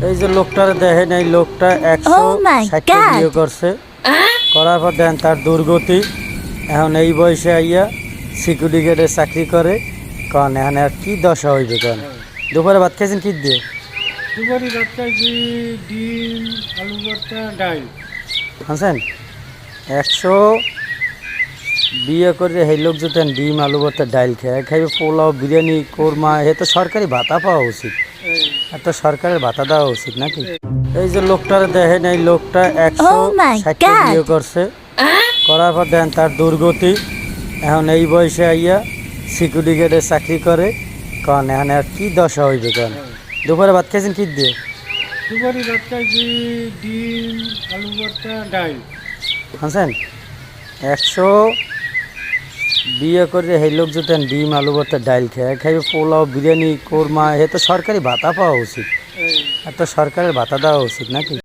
এই যে লোকটারে দেখেন, এই লোকটা 160 বিয়ে করছে, করার পর দেন তার দুর্গতি। এখন এই বয়সে আইয়া সিকিউরিটি গার্ডে চাকরি করে। কন এখন আর কি দশা হইবে? কন দুপুরে ভাত খাইছেন কি দিয়ে? দুপুরে ভাত খাইছি ডিম, আলু ভর্তা, ডাল। বুঝছেন, 100 বিয়ে করে সেই লোক যদি ডিম আলু ভর্তা ডাইল খায়, খাইবে পোলাও বিরিয়ানি কোরমা, এ তো সরকারি ভাতা পাওয়া উচিত, এত সরকারের ভাতা দেওয়া উচিত নাকি? এই যে লোকটারে দেখেন, এই লোকটা 160 বিয়ে করছে, করার পর দেন তার দুর্গতি। এখন এই বয়সে আইয়া সিকিউরিটি গার্ডে চাকরি করে। কন এখন আর কি দশা হইবে? কন দুপুরে ভাত খাইছেন কি দিয়ে? দুপুরে ভাত খাইছি ডিম, আলু ভর্তা, ডাল। বুঝছেন, 100 বিয়ে করে সেই লোক যদি ডিম আলু ভর্তা ডাইল খায়, খাইবে পোলাও বিরিয়ানি কোরমা, এ তো সরকারি ভাতা পাওয়া উচিত, এত সরকারের ভাতা দেওয়া উচিত নাকি?